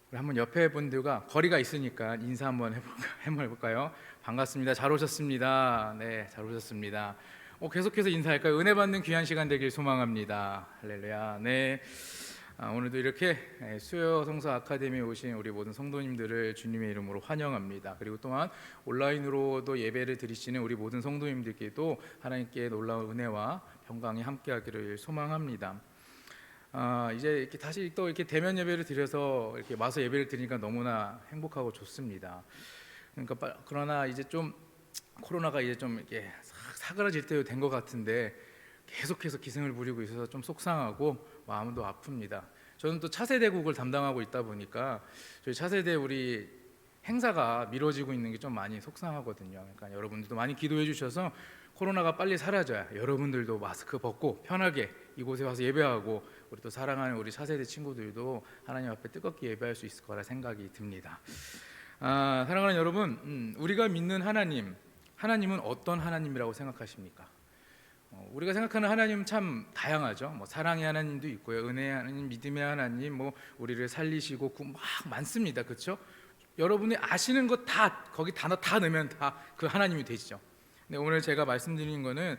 우리 한번 옆에 분들과 거리가 있으니까 인사 한번 해볼까요? 반갑습니다. 잘 오셨습니다. 네, 잘 오셨습니다. 계속해서 인사할까요? 은혜 받는 귀한 시간 되길 소망합니다. 할렐루야. 네. 오늘도 이렇게 수요 성서 아카데미에 오신 우리 모든 성도님들을 주님의 이름으로 환영합니다. 그리고 또한 온라인으로도 예배를 드리시는 우리 모든 성도님들께도 하나님께 놀라운 은혜와 평강이 함께하기를 소망합니다. 이제 이렇게 다시 또 이렇게 대면 예배를 드려서 이렇게 와서 예배를 드리니까 너무나 행복하고 좋습니다. 그러나 이제 좀 코로나가 이제 좀 이렇게 사그라질 때도 된 것 같은데 계속해서 기승을 부리고 있어서 좀 속상하고 마음도 아픕니다. 저는 또 차세대국을 담당하고 있다 보니까 저희 차세대 우리 행사가 미뤄지고 있는 게 좀 많이 속상하거든요. 그러니까 여러분들도 많이 기도해 주셔서 코로나가 빨리 사라져야 여러분들도 마스크 벗고 편하게 이곳에 와서 예배하고 우리 또 사랑하는 우리 차세대 친구들도 하나님 앞에 뜨겁게 예배할 수 있을 거라 생각이 듭니다. 사랑하는 여러분, 우리가 믿는 하나님은 어떤 하나님이라고 생각하십니까? 우리가 생각하는 하나님은 참 다양하죠. 사랑의 하나님도 있고요, 은혜의 하나님, 믿음의 하나님, 우리를 살리시고 막 많습니다. 그렇죠? 여러분이 아시는 것 다 거기 단어 다 넣으면 다 그 하나님이 되시죠. 근데 오늘 제가 말씀드리는 거는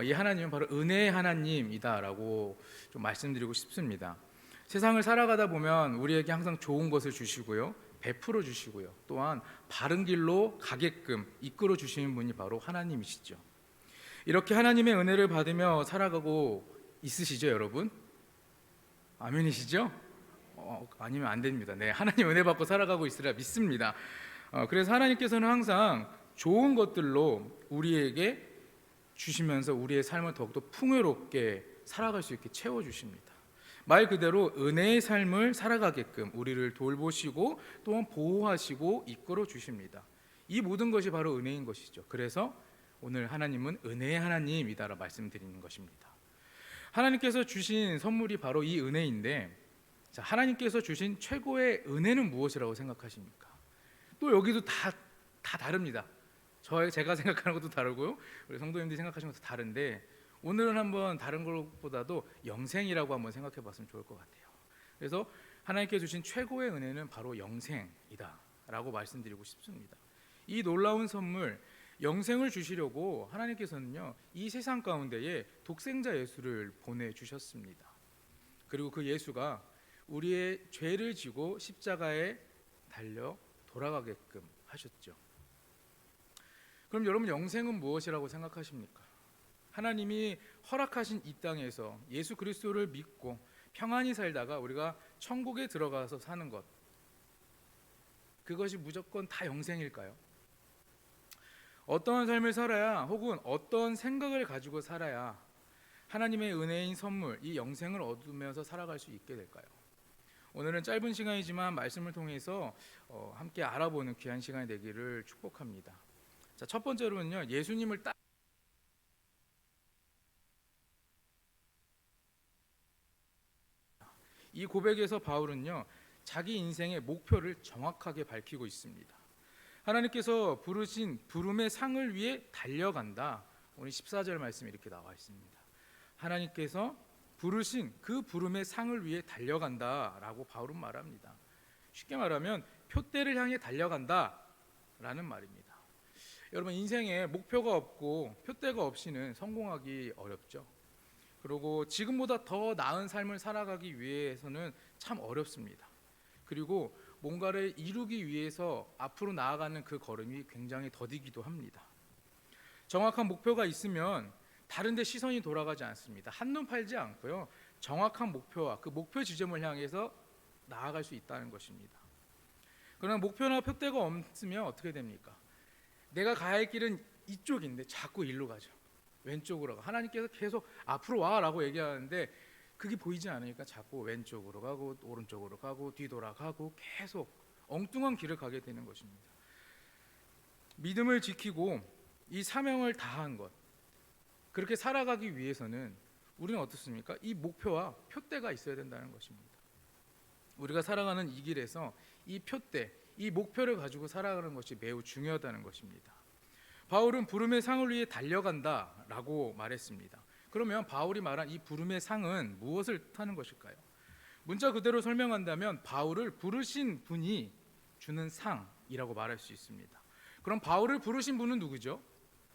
이 하나님은 바로 은혜의 하나님이다라고 좀 말씀드리고 싶습니다. 세상을 살아가다 보면 우리에게 항상 좋은 것을 주시고요, 베풀어 주시고요, 또한 바른 길로 가게끔 이끌어 주시는 분이 바로 하나님이시죠. 이렇게 하나님의 은혜를 받으며 살아가고 있으시죠, 여러분? 아멘이시죠? 아니면 안 됩니다. 네, 하나님 은혜 받고 살아가고 있으라 믿습니다. 그래서 하나님께서는 항상 좋은 것들로 우리에게 주시면서 우리의 삶을 더욱더 풍요롭게 살아갈 수 있게 채워주십니다. 말 그대로 은혜의 삶을 살아가게끔 우리를 돌보시고 또한 보호하시고 이끌어 주십니다. 이 모든 것이 바로 은혜인 것이죠. 그래서 오늘 하나님은 은혜의 하나님이다라 말씀드리는 것입니다. 하나님께서 주신 선물이 바로 이 은혜인데, 하나님께서 주신 최고의 은혜는 무엇이라고 생각하십니까? 또 여기도 다 다릅니다. 제가 생각하는 것도 다르고요, 우리 성도님들이 생각하시는 것도 다른데, 오늘은 한번 다른 것보다도 영생이라고 한번 생각해 봤으면 좋을 것 같아요. 그래서 하나님께 주신 최고의 은혜는 바로 영생이다 라고 말씀드리고 싶습니다. 이 놀라운 선물 영생을 주시려고 하나님께서는요, 이 세상 가운데에 독생자 예수를 보내주셨습니다. 그리고 그 예수가 우리의 죄를 지고 십자가에 달려 돌아가게끔 하셨죠. 그럼 여러분, 영생은 무엇이라고 생각하십니까? 하나님이 허락하신 이 땅에서 예수 그리스도를 믿고 평안히 살다가 우리가 천국에 들어가서 사는 것, 그것이 무조건 다 영생일까요? 어떠한 삶을 살아야, 혹은 어떤 생각을 가지고 살아야 하나님의 은혜인 선물, 이 영생을 얻으면서 살아갈 수 있게 될까요? 오늘은 짧은 시간이지만 말씀을 통해서 함께 알아보는 귀한 시간이 되기를 축복합니다. 첫 번째로는요, 예수님을 이 고백에서 바울은요, 자기 인생의 목표를 정확하게 밝히고 있습니다. 하나님께서 부르신 부름의 상을 위해 달려간다. 오늘 14절 말씀이 이렇게 나와 있습니다. 하나님께서 부르신 그 부름의 상을 위해 달려간다라고 바울은 말합니다. 쉽게 말하면 표대를 향해 달려간다라는 말입니다. 여러분, 인생에 목표가 없고 표대가 없이는 성공하기 어렵죠. 그리고 지금보다 더 나은 삶을 살아가기 위해서는 참 어렵습니다. 그리고 뭔가를 이루기 위해서 앞으로 나아가는 그 걸음이 굉장히 더디기도 합니다. 정확한 목표가 있으면 다른 데 시선이 돌아가지 않습니다. 한눈 팔지 않고요, 정확한 목표와 그 목표 지점을 향해서 나아갈 수 있다는 것입니다. 그러나 목표나 표대가 없으면 어떻게 됩니까? 내가 가야 할 길은 이쪽인데 자꾸 일로 가죠. 왼쪽으로 가. 하나님께서 계속 앞으로 와라고 얘기하는데 그게 보이지 않으니까 자꾸 왼쪽으로 가고 오른쪽으로 가고 뒤돌아가고 계속 엉뚱한 길을 가게 되는 것입니다. 믿음을 지키고 이 사명을 다한 것, 그렇게 살아가기 위해서는 우리는 어떻습니까? 이 목표와 표대가 있어야 된다는 것입니다. 우리가 살아가는 이 길에서 이 표대, 이 목표를 가지고 살아가는 것이 매우 중요하다는 것입니다. 바울은 부름의 상을 위해 달려간다라고 말했습니다. 그러면 바울이 말한 이 부름의 상은 무엇을 뜻하는 것일까요? 문자 그대로 설명한다면 바울을 부르신 분이 주는 상이라고 말할 수 있습니다. 그럼 바울을 부르신 분은 누구죠?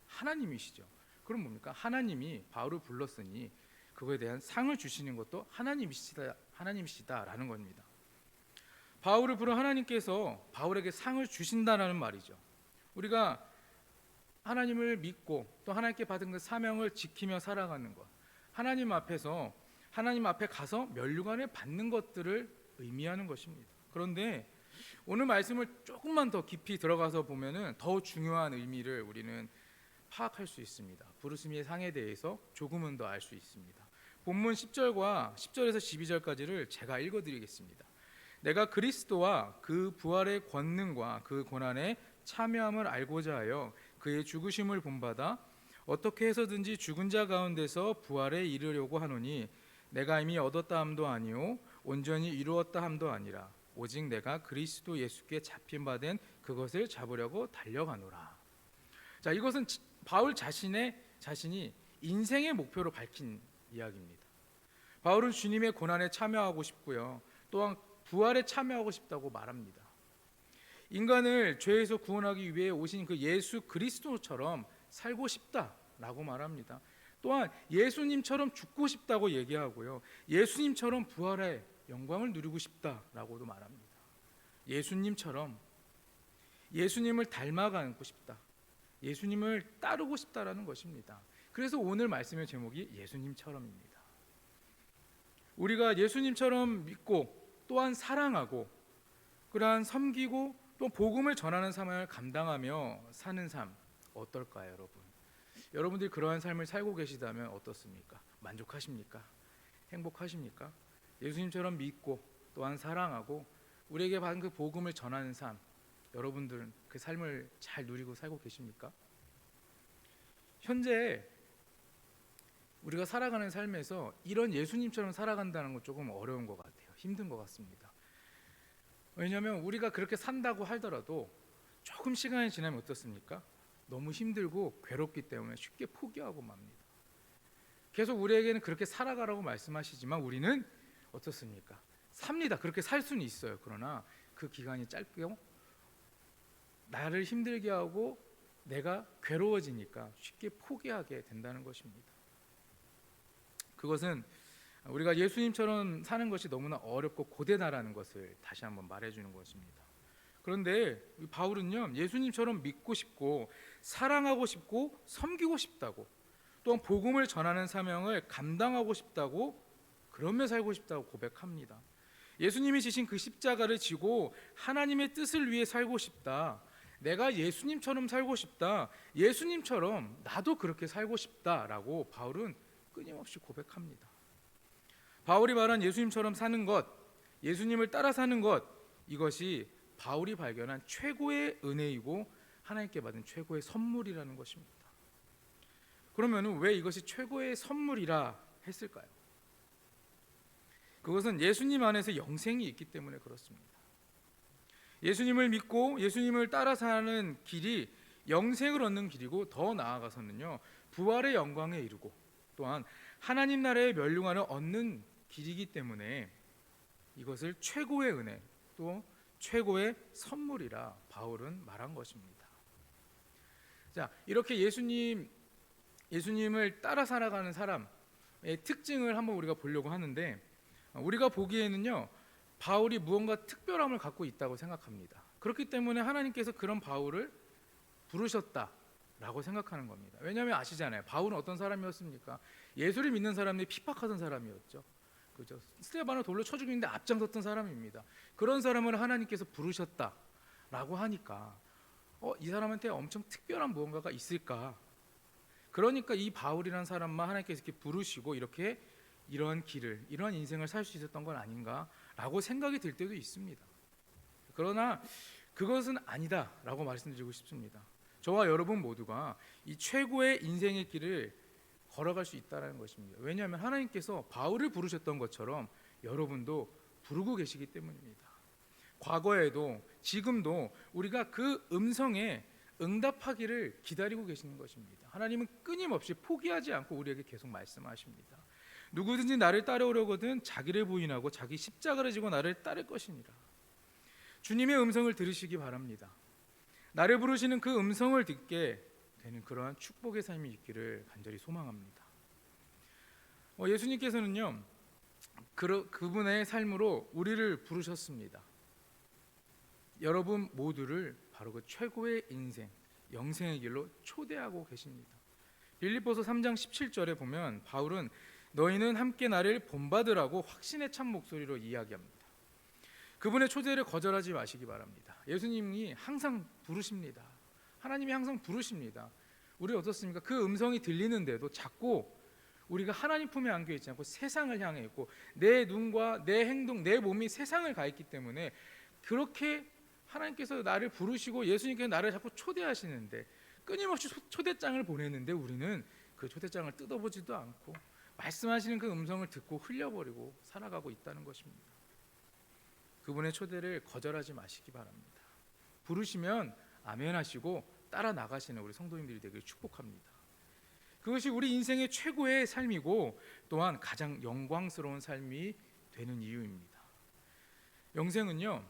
하나님이시죠. 그럼 뭡니까? 하나님이 바울을 불렀으니 그거에 대한 상을 주시는 것도 하나님이시다라는 겁니다. 바울을 부른 하나님께서 바울에게 상을 주신다라는 말이죠. 우리가 하나님을 믿고 또 하나님께 받은 그 사명을 지키며 살아가는 것, 하나님 앞에서 하나님 앞에 가서 면류관을 받는 것들을 의미하는 것입니다. 그런데 오늘 말씀을 조금만 더 깊이 들어가서 보면은 더 중요한 의미를 우리는 파악할 수 있습니다. 부르심의 상에 대해서 조금은 더 알 수 있습니다. 본문 10절에서 12절까지를 제가 읽어드리겠습니다. 내가 그리스도와 그 부활의 권능과 그 고난에 참여함을 알고자 하여 그의 죽으심을 본받아 어떻게 해서든지 죽은 자 가운데서 부활에 이르려고 하노니 내가 이미 얻었다 함도 아니요 온전히 이루었다 함도 아니라 오직 내가 그리스도 예수께 잡힌 바 된 그것을 잡으려고 달려가노라. 자, 이것은 바울 자신이 인생의 목표로 밝힌 이야기입니다. 바울은 주님의 고난에 참여하고 싶고요, 또한 부활에 참여하고 싶다고 말합니다. 인간을 죄에서 구원하기 위해 오신 그 예수 그리스도처럼 살고 싶다라고 말합니다. 또한 예수님처럼 죽고 싶다고 얘기하고요, 예수님처럼 부활의 영광을 누리고 싶다라고도 말합니다. 예수님을 닮아가고 싶다, 예수님을 따르고 싶다라는 것입니다. 그래서 오늘 말씀의 제목이 예수님처럼입니다. 우리가 예수님처럼 믿고 또한 사랑하고 그러한 섬기고 또 복음을 전하는 삶을 감당하며 사는 삶 어떨까요, 여러분? 여러분들이 그러한 삶을 살고 계시다면 어떻습니까? 만족하십니까? 행복하십니까? 예수님처럼 믿고 또한 사랑하고 우리에게 받은 그 복음을 전하는 삶, 여러분들은 그 삶을 잘 누리고 살고 계십니까? 현재 우리가 살아가는 삶에서 이런 예수님처럼 살아간다는 건 조금 어려운 것 같아요. 힘든 것 같습니다. 왜냐하면 우리가 그렇게 산다고 하더라도 조금 시간이 지나면 어떻습니까? 너무 힘들고 괴롭기 때문에 쉽게 포기하고 맙니다. 계속 우리에게는 그렇게 살아가라고 말씀하시지만 우리는 어떻습니까? 삽니다. 그렇게 살 수는 있어요. 그러나 그 기간이 짧고 나를 힘들게 하고 내가 괴로워지니까 쉽게 포기하게 된다는 것입니다. 그것은 우리가 예수님처럼 사는 것이 너무나 어렵고 고되다라는 것을 다시 한번 말해주는 것입니다. 그런데 바울은요, 예수님처럼 믿고 싶고 사랑하고 싶고 섬기고 싶다고, 또한 복음을 전하는 사명을 감당하고 싶다고, 그러며 살고 싶다고 고백합니다. 예수님이 지신 그 십자가를 지고 하나님의 뜻을 위해 살고 싶다, 내가 예수님처럼 살고 싶다, 예수님처럼 나도 그렇게 살고 싶다라고 바울은 끊임없이 고백합니다. 바울이 말한 예수님처럼 사는 것, 예수님을 따라 사는 것, 이것이 바울이 발견한 최고의 은혜이고 하나님께 받은 최고의 선물이라는 것입니다. 그러면 왜 이것이 최고의 선물이라 했을까요? 그것은 예수님 안에서 영생이 있기 때문에 그렇습니다. 예수님을 믿고 예수님을 따라 사는 길이 영생을 얻는 길이고, 더 나아가서는요, 부활의 영광에 이르고 또한 하나님 나라의 면류관을 얻는 길이기 때문에 이것을 최고의 은혜 또 최고의 선물이라 바울은 말한 것입니다. 자, 이렇게 예수님을 따라 살아가는 사람의 특징을 한번 우리가 보려고 하는데, 우리가 보기에는요, 바울이 무언가 특별함을 갖고 있다고 생각합니다. 그렇기 때문에 하나님께서 그런 바울을 부르셨다라고 생각하는 겁니다. 왜냐하면 아시잖아요, 바울은 어떤 사람이었습니까? 예수를 믿는 사람들이 핍박하던 사람이었죠. 그렇죠? 스데반을 돌로 쳐 죽이는데 앞장섰던 사람입니다. 그런 사람을 하나님께서 부르셨다라고 하니까 이 사람한테 엄청 특별한 무언가가 있을까? 그러니까 이 바울이라는 사람만 하나님께서 이렇게 부르시고 이렇게 이러한 길을, 이러한 인생을 살 수 있었던 건 아닌가라고 생각이 들 때도 있습니다. 그러나 그것은 아니다라고 말씀드리고 싶습니다. 저와 여러분 모두가 이 최고의 인생의 길을 걸어갈 수 있다는 것입니다. 왜냐하면 하나님께서 바울을 부르셨던 것처럼 여러분도 부르고 계시기 때문입니다. 과거에도 지금도 우리가 그 음성에 응답하기를 기다리고 계시는 것입니다. 하나님은 끊임없이 포기하지 않고 우리에게 계속 말씀하십니다. 누구든지 나를 따르려거든 자기를 부인하고 자기 십자가를 지고 나를 따를 것이니라. 주님의 음성을 들으시기 바랍니다. 나를 부르시는 그 음성을 듣게 되는 그러한 축복의 삶이 있기를 간절히 소망합니다. 예수님께서는요, 그분의 삶으로 우리를 부르셨습니다. 여러분 모두를 바로 그 최고의 인생, 영생의 길로 초대하고 계십니다. 빌립보서 3장 17절에 보면 바울은 너희는 함께 나를 본받으라고 확신에 찬 목소리로 이야기합니다. 그분의 초대를 거절하지 마시기 바랍니다. 예수님이 항상 부르십니다. 하나님이 항상 부르십니다. 우리 어떻습니까? 그 음성이 들리는데도 자꾸 우리가 하나님 품에 안겨 있지 않고 세상을 향해 있고 내 눈과 내 행동, 내 몸이 세상을 가 있기 때문에 그렇게 하나님께서 나를 부르시고 예수님께서 나를 자꾸 초대하시는데 끊임없이 초대장을 보내는데 우리는 그 초대장을 뜯어보지도 않고 말씀하시는 그 음성을 듣고 흘려버리고 살아가고 있다는 것입니다. 그분의 초대를 거절하지 마시기 바랍니다. 부르시면 아멘 하시고 따라 나가시는 우리 성도님들이 되길 축복합니다. 그것이 우리 인생의 최고의 삶이고 또한 가장 영광스러운 삶이 되는 이유입니다. 영생은요,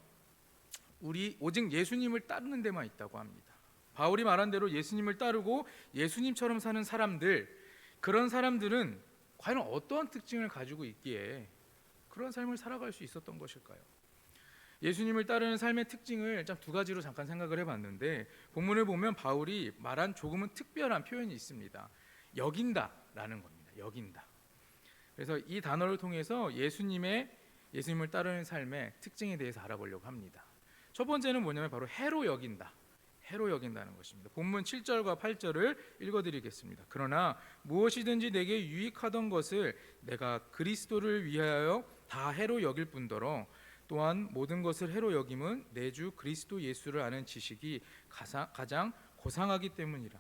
우리 오직 예수님을 따르는 데만 있다고 합니다. 바울이 말한 대로 예수님을 따르고 예수님처럼 사는 사람들, 그런 사람들은 과연 어떠한 특징을 가지고 있기에 그런 삶을 살아갈 수 있었던 것일까요? 예수님을 따르는 삶의 특징을 두 가지로 잠깐 생각을 해봤는데 본문을 보면 바울이 말한 조금은 특별한 표현이 있습니다. 여긴다라는 겁니다. 여긴다. 그래서 이 단어를 통해서 예수님을 따르는 삶의 특징에 대해서 알아보려고 합니다. 첫 번째는 뭐냐면 바로 해로 여긴다. 해로 여긴다는 것입니다. 본문 7절과 8절을 읽어드리겠습니다. 그러나 무엇이든지 내게 유익하던 것을 내가 그리스도를 위하여 다 해로 여길 뿐더러 또한 모든 것을 해로 여김은 내 주 그리스도 예수를 아는 지식이 가장 고상하기 때문이라.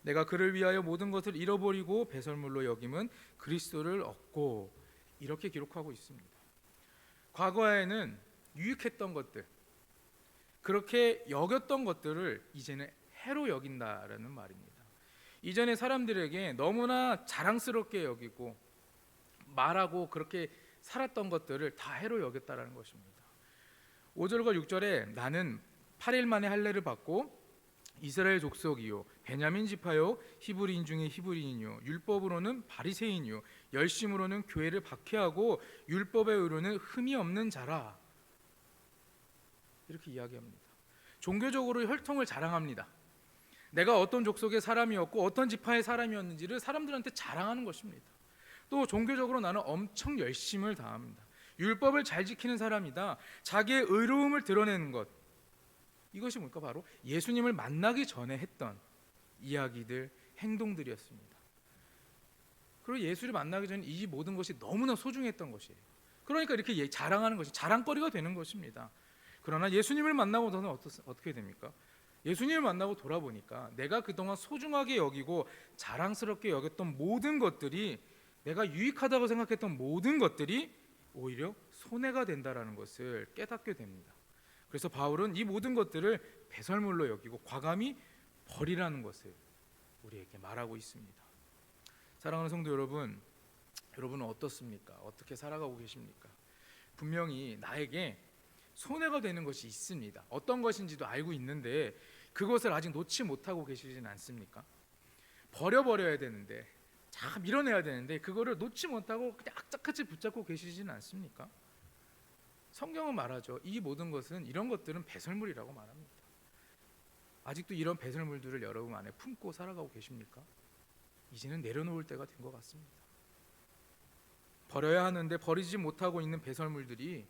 내가 그를 위하여 모든 것을 잃어버리고 배설물로 여김은 그리스도를 얻고. 이렇게 기록하고 있습니다. 과거에는 유익했던 것들, 그렇게 여겼던 것들을 이제는 해로 여긴다라는 말입니다. 이전에 사람들에게 너무나 자랑스럽게 여기고 말하고 그렇게 살았던 것들을 다 해로 여겼다라는 것입니다. 5절과 6절에 나는 8일 만에 할례를 받고 이스라엘 족속이요 베냐민 지파요 히브리인 중에 히브리인이요 율법으로는 바리새인이요 열심으로는 교회를 박해하고 율법의 의로는 흠이 없는 자라. 이렇게 이야기합니다. 종교적으로 혈통을 자랑합니다. 내가 어떤 족속의 사람이었고 어떤 지파의 사람이었는지를 사람들한테 자랑하는 것입니다. 또 종교적으로 나는 엄청 열심을 다합니다. 율법을 잘 지키는 사람이다. 자기의 의로움을 드러내는 것. 이것이 뭘까? 바로 예수님을 만나기 전에 했던 이야기들, 행동들이었습니다. 그리고 예수를 만나기 전에 이 모든 것이 너무나 소중했던 것이에요. 그러니까 이렇게 자랑하는 것이 자랑거리가 되는 것입니다. 그러나 예수님을 만나고 너는 어떻게 됩니까? 예수님을 만나고 돌아보니까 내가 그동안 소중하게 여기고 자랑스럽게 여겼던 모든 것들이, 내가 유익하다고 생각했던 모든 것들이 오히려 손해가 된다라는 것을 깨닫게 됩니다. 그래서 바울은 이 모든 것들을 배설물로 여기고 과감히 버리라는 것을 우리에게 말하고 있습니다. 사랑하는 성도 여러분, 여러분은 어떻습니까? 어떻게 살아가고 계십니까? 분명히 나에게 손해가 되는 것이 있습니다. 어떤 것인지도 알고 있는데 그것을 아직 놓지 못하고 계시진 않습니까? 버려야 되는데, 참 밀어내야 되는데 그거를 놓지 못하고 그냥 악착같이 붙잡고 계시진 않습니까? 성경은 말하죠. 이 모든 것은, 이런 것들은 배설물이라고 말합니다. 아직도 이런 배설물들을 여러분 안에 품고 살아가고 계십니까? 이제는 내려놓을 때가 된 것 같습니다. 버려야 하는데 버리지 못하고 있는 배설물들이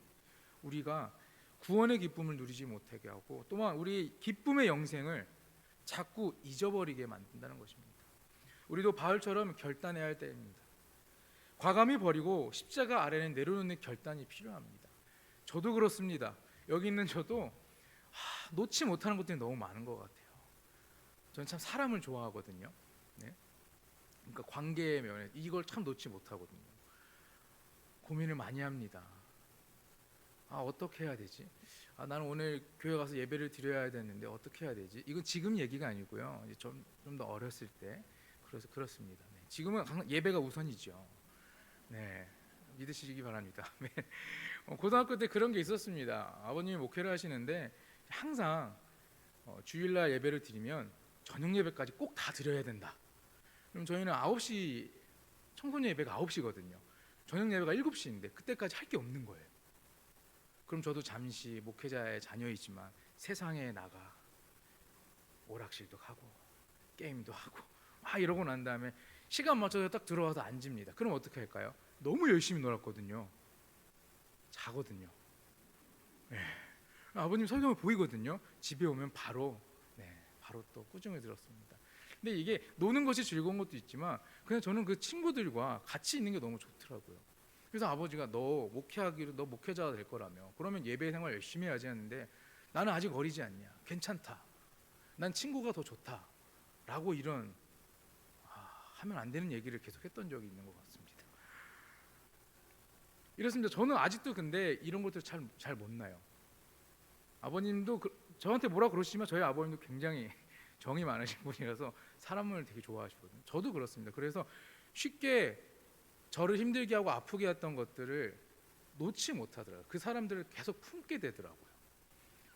우리가 구원의 기쁨을 누리지 못하게 하고 또한 우리 기쁨의 영생을 자꾸 잊어버리게 만든다는 것입니다. 우리도 바울처럼 결단해야 할 때입니다. 과감히 버리고 십자가 아래에 내려놓는 결단이 필요합니다. 저도 그렇습니다. 여기 있는 저도 놓지 못하는 것들이 너무 많은 것 같아요. 저는 참 사람을 좋아하거든요. 네? 그러니까 관계의 면에 이걸 참 놓지 못하거든요. 고민을 많이 합니다. 어떻게 해야 되지? 나는 오늘 교회 가서 예배를 드려야 되는데 어떻게 해야 되지? 이건 지금 얘기가 아니고요. 좀 더 어렸을 때 그래서 그렇습니다. 네. 지금은 예배가 우선이죠. 네, 믿으시기 바랍니다. 네. 고등학교 때 그런 게 있었습니다. 아버님이 목회를 하시는데 항상 주일날 예배를 드리면 저녁 예배까지 꼭 다 드려야 된다. 그럼 저희는 9시 청소년 예배가 9시거든요. 저녁 예배가 7시인데 그때까지 할 게 없는 거예요. 그럼 저도 잠시 목회자의 자녀이지만 세상에 나가 오락실도 가고 게임도 하고 막 이러고 난 다음에 시간 맞춰서 딱 들어와서 앉습니다. 그럼 어떻게 할까요? 너무 열심히 놀았거든요. 자거든요. 네. 아버님 설교가 보이거든요. 집에 오면 바로 바로 또 꾸중을 들었습니다. 근데 이게 노는 것이 즐거운 것도 있지만 그냥 저는 그 친구들과 같이 있는 게 너무 좋더라고요. 그래서 아버지가 너 목회자가 될 거라며 그러면 예배 생활 열심히 해야지 하는데 나는 아직 어리지 않냐, 괜찮다, 난 친구가 더 좋다 라고 이런 하면 안 되는 얘기를 계속 했던 적이 있는 것 같습니다. 이렇습니다. 저는 아직도 근데 이런 것들 잘 못 나요. 아버님도 저한테 뭐라 그러시지만 저희 아버님도 굉장히 정이 많으신 분이라서 사람을 되게 좋아하시거든요. 저도 그렇습니다. 그래서 쉽게 저를 힘들게 하고 아프게 했던 것들을 놓지 못하더라고요. 그 사람들을 계속 품게 되더라고요.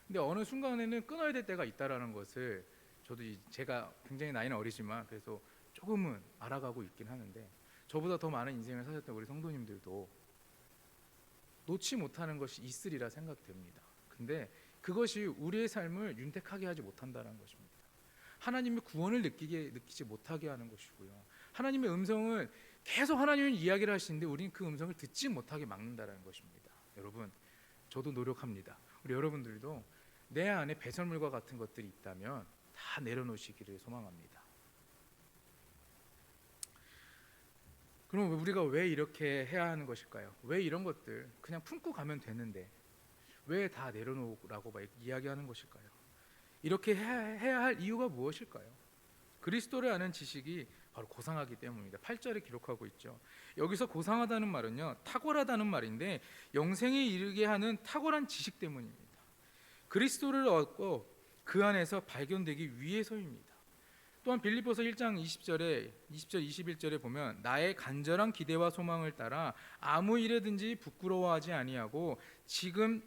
근데 어느 순간에는 끊어야 될 때가 있다라는 것을 저도 제가 굉장히 나이는 어리지만 그래서 조금은 알아가고 있긴 하는데 저보다 더 많은 인생을 사셨던 우리 성도님들도 놓지 못하는 것이 있으리라 생각됩니다. 근데 그것이 우리의 삶을 윤택하게 하지 못한다는 것입니다. 하나님의 구원을 느끼지 못하게 하는 것이고요. 하나님의 음성을 계속 하나님은 이야기를 하시는데 우리는 그 음성을 듣지 못하게 막는다는 것입니다. 여러분, 저도 노력합니다. 우리 여러분들도 내 안에 배설물과 같은 것들이 있다면 다 내려놓으시기를 소망합니다. 그럼 우리가 왜 이렇게 해야 하는 것일까요? 왜 이런 것들 그냥 품고 가면 되는데 왜 다 내려놓으라고 이야기하는 것일까요? 이렇게 해야 할 이유가 무엇일까요? 그리스도를 아는 지식이 바로 고상하기 때문입니다. 8절에 기록하고 있죠. 여기서 고상하다는 말은요, 탁월하다는 말인데 영생에 이르게 하는 탁월한 지식 때문입니다. 그리스도를 얻고 그 안에서 발견되기 위해서입니다. 또한 빌립보서 1장 20절 21절에 보면 나의 간절한 기대와 소망을 따라 아무 일에든지 부끄러워하지 아니하고 지금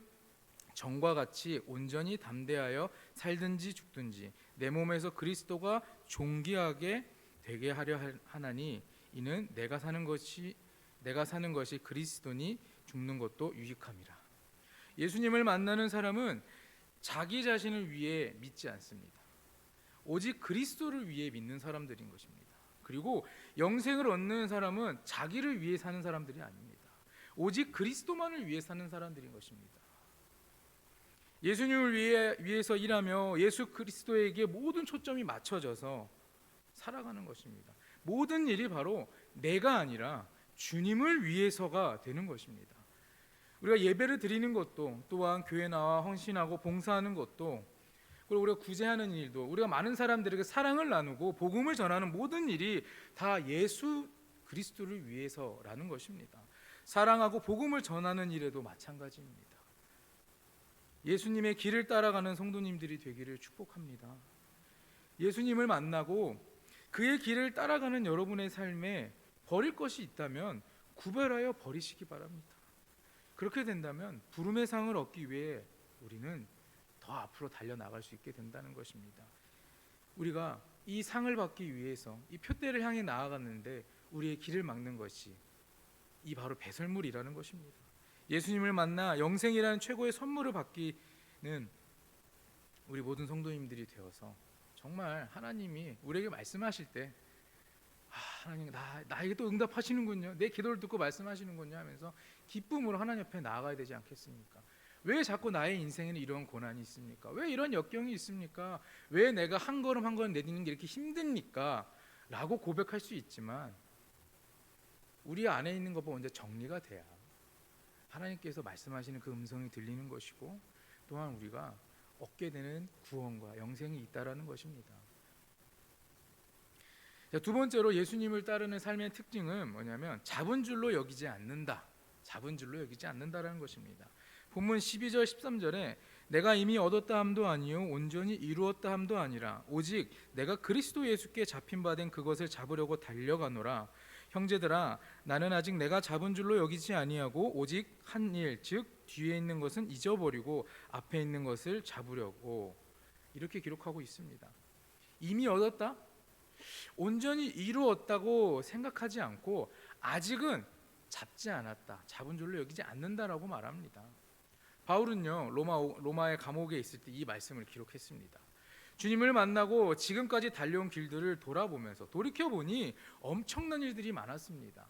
전과 같이 온전히 담대하여 살든지 죽든지 내 몸에서 그리스도가 존귀하게 되게 하려 하나니 이는 내가 사는 것이 그리스도니 죽는 것도 유익함이라. 예수님을 만나는 사람은 자기 자신을 위해 믿지 않습니다. 오직 그리스도를 위해 믿는 사람들인 것입니다. 그리고 영생을 얻는 사람은 자기를 위해 사는 사람들이 아닙니다. 오직 그리스도만을 위해 사는 사람들인 것입니다. 예수님을 위해서 일하며 예수 그리스도에게 모든 초점이 맞춰져서 살아가는 것입니다. 모든 일이 바로 내가 아니라 주님을 위해서가 되는 것입니다. 우리가 예배를 드리는 것도 또한 교회 나와 헌신하고 봉사하는 것도 그리고 우리가 구제하는 일도 우리가 많은 사람들에게 사랑을 나누고 복음을 전하는 모든 일이 다 예수 그리스도를 위해서라는 것입니다. 사랑하고 복음을 전하는 일에도 마찬가지입니다. 예수님의 길을 따라가는 성도님들이 되기를 축복합니다. 예수님을 만나고 그의 길을 따라가는 여러분의 삶에 버릴 것이 있다면 구별하여 버리시기 바랍니다. 그렇게 된다면 부름의 상을 얻기 위해 우리는 더 앞으로 달려나갈 수 있게 된다는 것입니다. 우리가 이 상을 받기 위해서 이 표대를 향해 나아갔는데 우리의 길을 막는 것이 이 바로 배설물이라는 것입니다. 예수님을 만나 영생이라는 최고의 선물을 받기는 우리 모든 성도님들이 되어서 정말 하나님이 우리에게 말씀하실 때 하나님 나에게 또 응답하시는군요, 내 기도를 듣고 말씀하시는군요 하면서 기쁨으로 하나님 옆에 나아가야 되지 않겠습니까? 왜 자꾸 나의 인생에는 이런 고난이 있습니까? 왜 이런 역경이 있습니까? 왜 내가 한 걸음 한 걸음 내딛는 게 이렇게 힘듭니까? 라고 고백할 수 있지만 우리 안에 있는 것보다 먼저 정리가 돼야 하나님께서 말씀하시는 그 음성이 들리는 것이고 또한 우리가 얻게 되는 구원과 영생이 있다라는 것입니다. 두 번째로 예수님을 따르는 삶의 특징은 뭐냐면 잡은 줄로 여기지 않는다라는 것입니다. 본문 12절 13절에 내가 이미 얻었다 함도 아니요 온전히 이루었다 함도 아니라 오직 내가 그리스도 예수께 잡힌 바 된 그것을 잡으려고 달려가노라. 형제들아, 나는 아직 내가 잡은 줄로 여기지 아니하고 오직 한 일, 즉 뒤에 있는 것은 잊어버리고 앞에 있는 것을 잡으려고, 이렇게 기록하고 있습니다. 이미 얻었다? 온전히 이루었다고 생각하지 않고 아직은 잡지 않았다, 잡은 줄로 여기지 않는다라고 말합니다. 바울은요, 로마의 감옥에 있을 때 이 말씀을 기록했습니다. 주님을 만나고 지금까지 달려온 길들을 돌아보면서 돌이켜보니 엄청난 일들이 많았습니다.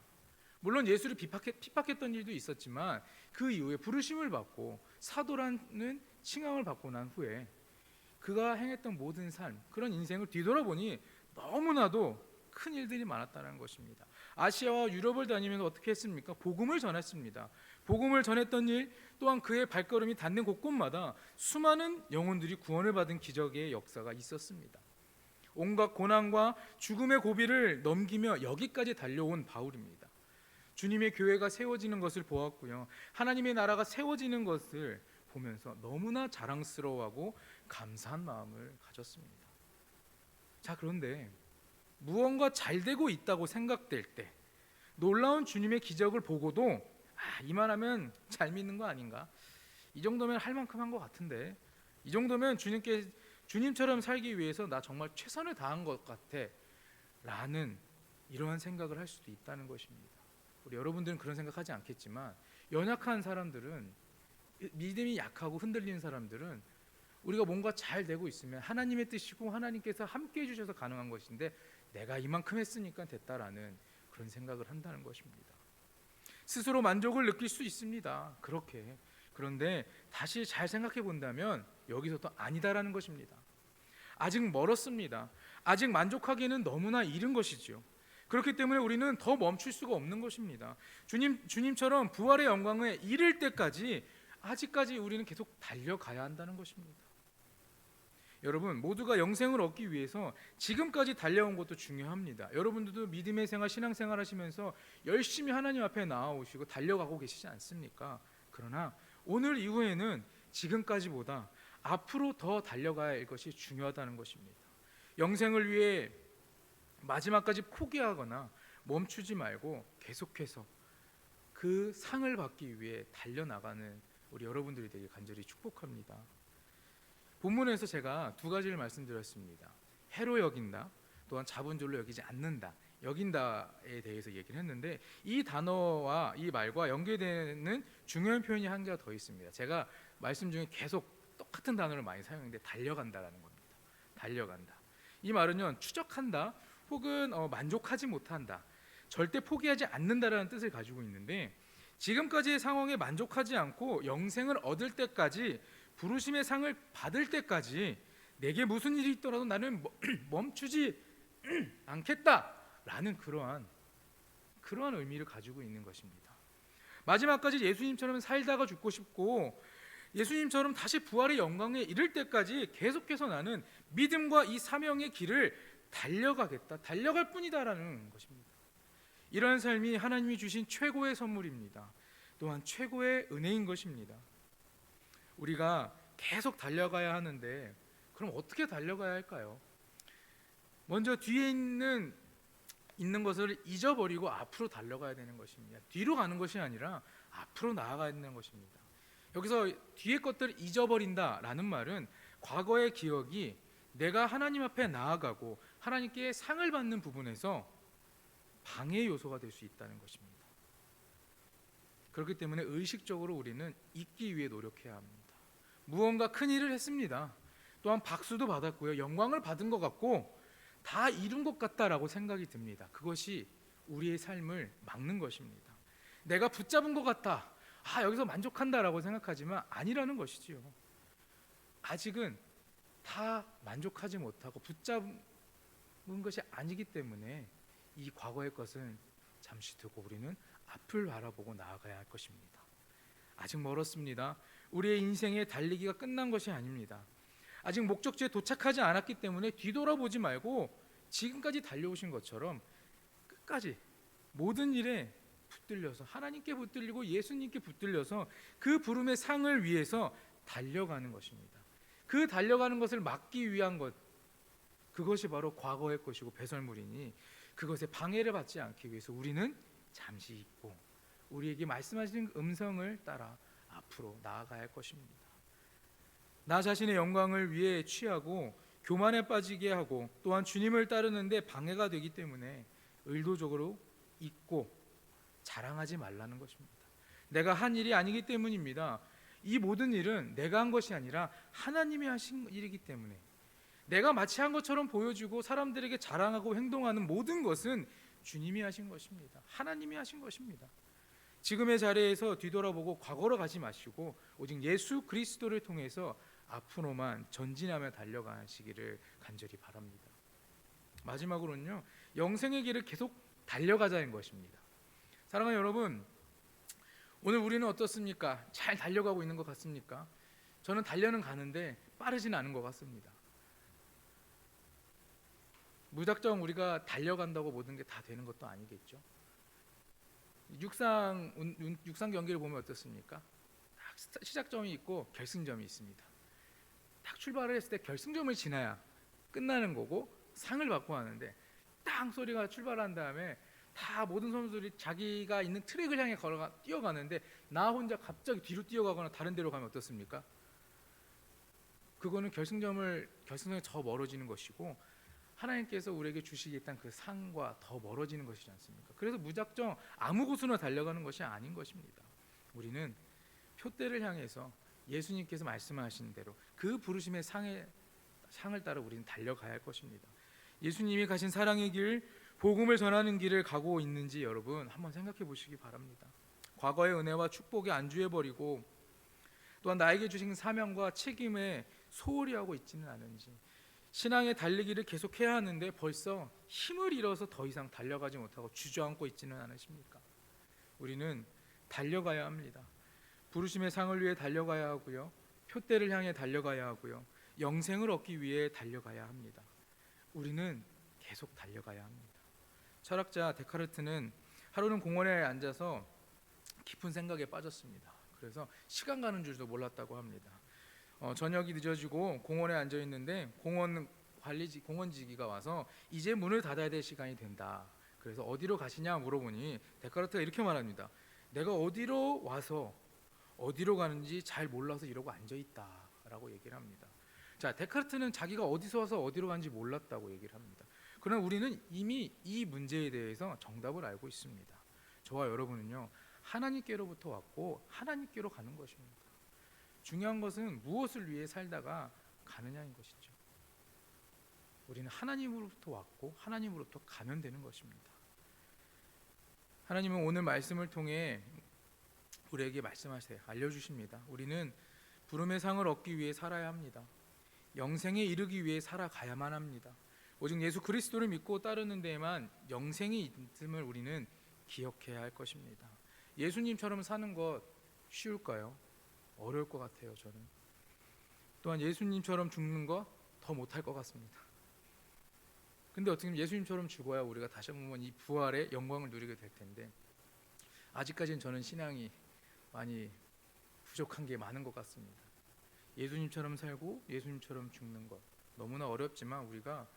물론 예수를 핍박했던 일도 있었지만 그 이후에 부르심을 받고 사도라는 칭함을 받고 난 후에 그가 행했던 모든 삶, 그런 인생을 뒤돌아보니 너무나도 큰 일들이 많았다는 것입니다. 아시아와 유럽을 다니면서 어떻게 했습니까? 복음을 전했습니다. 복음을 전했던 일, 또한 그의 발걸음이 닿는 곳곳마다 수많은 영혼들이 구원을 받은 기적의 역사가 있었습니다. 온갖 고난과 죽음의 고비를 넘기며 여기까지 달려온 바울입니다. 주님의 교회가 세워지는 것을 보았고요, 하나님의 나라가 세워지는 것을 보면서 너무나 자랑스러워하고 감사한 마음을 가졌습니다. 자, 그런데 무언가 잘 되고 있다고 생각될 때, 놀라운 주님의 기적을 보고도 이만하면 잘 믿는 거 아닌가? 이 정도면 할 만큼 한 것 같은데, 이 정도면 주님처럼 살기 위해서 나 정말 최선을 다한 것 같아 라는 이러한 생각을 할 수도 있다는 것입니다. 우리 여러분들은 그런 생각하지 않겠지만, 연약한 사람들은, 믿음이 약하고 흔들리는 사람들은 우리가 뭔가 잘 되고 있으면 하나님의 뜻이고 하나님께서 함께 해주셔서 가능한 것인데, 내가 이만큼 했으니까 됐다라는 그런 생각을 한다는 것입니다. 스스로 만족을 느낄 수 있습니다. 그렇게. 그런데 다시 잘 생각해 본다면 여기서 또 아니다라는 것입니다. 아직 멀었습니다. 아직 만족하기에는 너무나 이른 것이지요. 그렇기 때문에 우리는 더 멈출 수가 없는 것입니다. 주님처럼 부활의 영광에 이를 때까지 아직까지 우리는 계속 달려가야 한다는 것입니다. 여러분, 모두가 영생을 얻기 위해서 지금까지 달려온 것도 중요합니다. 여러분들도 믿음의 생활, 신앙생활 하시면서 열심히 하나님 앞에 나아오시고 달려가고 계시지 않습니까? 그러나 오늘 이후에는 지금까지보다 앞으로 더 달려가야 할 것이 중요하다는 것입니다. 영생을 위해 마지막까지 포기하거나 멈추지 말고 계속해서 그 상을 받기 위해 달려나가는 우리 여러분들이 되길 간절히 축복합니다. 본문에서 제가 두 가지를 말씀드렸습니다. 해로 여긴다, 또한 잡은 줄로 여기지 않는다, 여긴다에 대해서 얘기를 했는데, 이 단어와 이 말과 연계되는 중요한 표현이 한 개가 더 있습니다. 제가 말씀 중에 계속 똑같은 단어를 많이 사용했는데, 달려간다라는 겁니다. 달려간다. 이 말은요, 추적한다 혹은 만족하지 못한다, 절대 포기하지 않는다라는 뜻을 가지고 있는데, 지금까지의 상황에 만족하지 않고 영생을 얻을 때까지, 부르심의 상을 받을 때까지 내게 무슨 일이 있더라도 나는 멈추지 않겠다라는 그러한 의미를 가지고 있는 것입니다. 마지막까지 예수님처럼 살다가 죽고 싶고, 예수님처럼 다시 부활의 영광에 이를 때까지 계속해서 나는 믿음과 이 사명의 길을 달려가겠다, 달려갈 뿐이다라는 것입니다. 이러한 삶이 하나님이 주신 최고의 선물입니다. 또한 최고의 은혜인 것입니다. 우리가 계속 달려가야 하는데, 그럼 어떻게 달려가야 할까요? 먼저 뒤에 있는 것을 잊어버리고 앞으로 달려가야 되는 것입니다. 뒤로 가는 것이 아니라 앞으로 나아가야 되는 것입니다. 여기서 뒤에 것들을 잊어버린다라는 말은 과거의 기억이 내가 하나님 앞에 나아가고 하나님께 상을 받는 부분에서 방해 요소가 될 수 있다는 것입니다. 그렇기 때문에 의식적으로 우리는 잊기 위해 노력해야 합니다. 무언가 큰 일을 했습니다. 또한 박수도 받았고요, 영광을 받은 것 같고 다 이룬 것 같다라고 생각이 듭니다. 그것이 우리의 삶을 막는 것입니다. 내가 붙잡은 것 같다, 여기서 만족한다라고 생각하지만 아니라는 것이지요. 아직은 다 만족하지 못하고 붙잡은 것이 아니기 때문에 이 과거의 것은 잠시 두고 우리는 앞을 바라보고 나아가야 할 것입니다. 아직 멀었습니다. 우리의 인생의 달리기가 끝난 것이 아닙니다. 아직 목적지에 도착하지 않았기 때문에 뒤돌아보지 말고 지금까지 달려오신 것처럼 끝까지 모든 일에 붙들려서 하나님께 붙들리고 예수님께 붙들려서 그 부름의 상을 위해서 달려가는 것입니다. 그 달려가는 것을 막기 위한 것, 그것이 바로 과거의 것이고 배설물이니, 그것에 방해를 받지 않기 위해서 우리는 잠시 잊고 우리에게 말씀하시는 음성을 따라 앞으로 나아가야 할 것입니다. 나 자신의 영광을 위해 취하고 교만에 빠지게 하고 또한 주님을 따르는데 방해가 되기 때문에 의도적으로 잊고 자랑하지 말라는 것입니다. 내가 한 일이 아니기 때문입니다. 이 모든 일은 내가 한 것이 아니라 하나님이 하신 일이기 때문에 내가 마치 한 것처럼 보여주고 사람들에게 자랑하고 행동하는 모든 것은 주님이 하신 것입니다. 하나님이 하신 것입니다. 지금의 자리에서 뒤돌아보고 과거로 가지 마시고 오직 예수 그리스도를 통해서 앞으로만 전진하며 달려가시기를 간절히 바랍니다. 마지막으로는요, 영생의 길을 계속 달려가자는 것입니다. 사랑하는 여러분, 오늘 우리는 어떻습니까? 잘 달려가고 있는 것 같습니까? 저는 달려는 가는데 빠르지는 않은 것 같습니다. 무작정 우리가 달려간다고 모든 게 다 되는 것도 아니겠죠. 육상 경기를 보면 어떻습니까? 딱 시작점이 있고 결승점이 있습니다. 딱 출발을 했을 때 결승점을 지나야 끝나는 거고 상을 받고 하는데 딱 소리가 출발한 다음에 다 모든 선수들이 자기가 있는 트랙을 향해 뛰어가는데 나 혼자 갑자기 뒤로 뛰어가거나 다른 데로 가면 어떻습니까? 그거는 결승점에 더 멀어지는 것이고 하나님께서 우리에게 주시겠다는 그 상과 더 멀어지는 것이지 않습니까? 그래서 무작정 아무 곳으로 달려가는 것이 아닌 것입니다. 우리는 표대를 향해서 예수님께서 말씀하신 대로 그 부르심의 상을 따라 우리는 달려가야 할 것입니다. 예수님이 가신 사랑의 길, 복음을 전하는 길을 가고 있는지 여러분 한번 생각해 보시기 바랍니다. 과거의 은혜와 축복에 안주해버리고 또한 나에게 주신 사명과 책임에 소홀히 하고 있지는 않은지, 신앙의 달리기를 계속해야 하는데 벌써 힘을 잃어서 더 이상 달려가지 못하고 주저앉고 있지는 않으십니까? 우리는 달려가야 합니다. 부르심의 상을 위해 달려가야 하고요, 표대를 향해 달려가야 하고요, 영생을 얻기 위해 달려가야 합니다. 우리는 계속 달려가야 합니다. 철학자 데카르트는 하루는 공원에 앉아서 깊은 생각에 빠졌습니다. 그래서 시간 가는 줄도 몰랐다고 합니다. 저녁이 늦어지고 공원에 앉아 있는데 공원지기가 와서 이제 문을 닫아야 될 시간이 된다. 그래서 어디로 가시냐 물어보니 데카르트가 이렇게 말합니다. 내가 어디로 와서 어디로 가는지 잘 몰라서 이러고 앉아 있다라고 얘기를 합니다. 자, 데카르트는 자기가 어디서 와서 어디로 가는지 몰랐다고 얘기를 합니다. 그러나 우리는 이미 이 문제에 대해서 정답을 알고 있습니다. 저와 여러분은요, 하나님께로부터 왔고 하나님께로 가는 것입니다. 중요한 것은 무엇을 위해 살다가 가느냐인 것이죠. 우리는 하나님으로부터 왔고 하나님으로부터 가면 되는 것입니다. 하나님은 오늘 말씀을 통해 우리에게 말씀하세요. 알려주십니다. 우리는 부름의 상을 얻기 위해 살아야 합니다. 영생에 이르기 위해 살아가야만 합니다. 오직 예수 그리스도를 믿고 따르는 데에만 영생이 있음을 우리는 기억해야 할 것입니다. 예수님처럼 사는 것 쉬울까요? 어려울 것 같아요. 저는 또한 예수님처럼 죽는 것 더 못할 것 같습니다. 근데 어떻게 보면 예수님처럼 죽어야 우리가 다시 한번 이 부활의 영광을 누리게 될 텐데 아직까지는 저는 신앙이 많이 부족한 게 많은 것 같습니다. 예수님처럼 살고 예수님처럼 죽는 것 너무나 어렵지만 우리가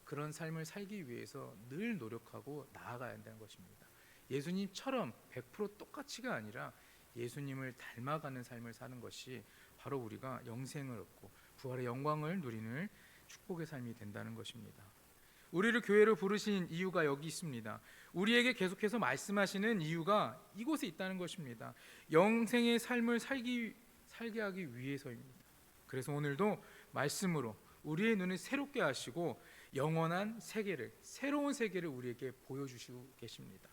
그런 삶을 살기 위해서 늘 노력하고 나아가야 한다는 것입니다. 예수님처럼 100% 똑같이가 아니라 예수님을 닮아가는 삶을 사는 것이 바로 우리가 영생을 얻고 부활의 영광을 누리는 축복의 삶이 된다는 것입니다. 우리를 교회로 부르신 이유가 여기 있습니다. 우리에게 계속해서 말씀하시는 이유가 이곳에 있다는 것입니다. 영생의 삶을 살게 하기 위해서입니다. 그래서 오늘도 말씀으로 우리의 눈을 새롭게 하시고 영원한 세계를, 새로운 세계를 우리에게 보여주시고 계십니다.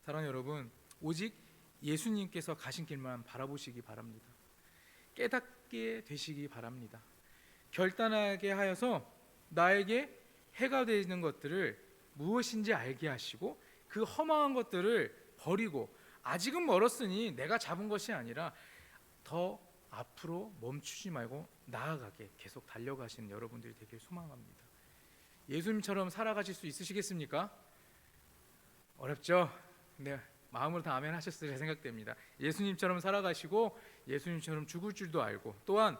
사랑하는 여러분, 오직 예수님께서 가신 길만 바라보시기 바랍니다. 깨닫게 되시기 바랍니다. 결단하게 하여서 나에게 해가 되는 것들을 무엇인지 알게 하시고 그 허망한 것들을 버리고 아직은 멀었으니 내가 잡은 것이 아니라 더 앞으로 멈추지 말고 나아가게 계속 달려가시는 여러분들이 되길 소망합니다. 예수님처럼 살아가실 수 있으시겠습니까? 어렵죠? 네, 마음으로 다 아멘 하셨으리라 생각됩니다. 예수님처럼 살아가시고 예수님처럼 죽을 줄도 알고 또한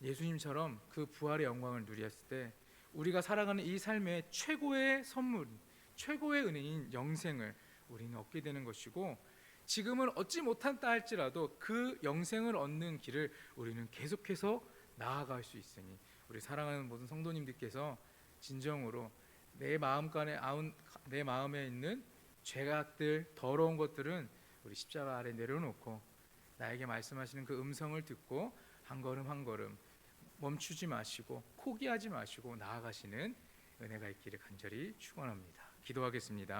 예수님처럼 그 부활의 영광을 누렸을 때 우리가 살아가는 이 삶의 최고의 선물, 최고의 은혜인 영생을 우리는 얻게 되는 것이고, 지금은 얻지 못한다 할지라도 그 영생을 얻는 길을 우리는 계속해서 나아갈 수 있으니, 우리 사랑하는 모든 성도님들께서 진정으로 내 마음에 있는 죄악들, 더러운 것들은 우리 십자가 아래 내려놓고 나에게 말씀하시는 그 음성을 듣고 한 걸음 한 걸음 멈추지 마시고 포기하지 마시고 나아가시는 은혜가 있기를 간절히 축원합니다. 기도하겠습니다.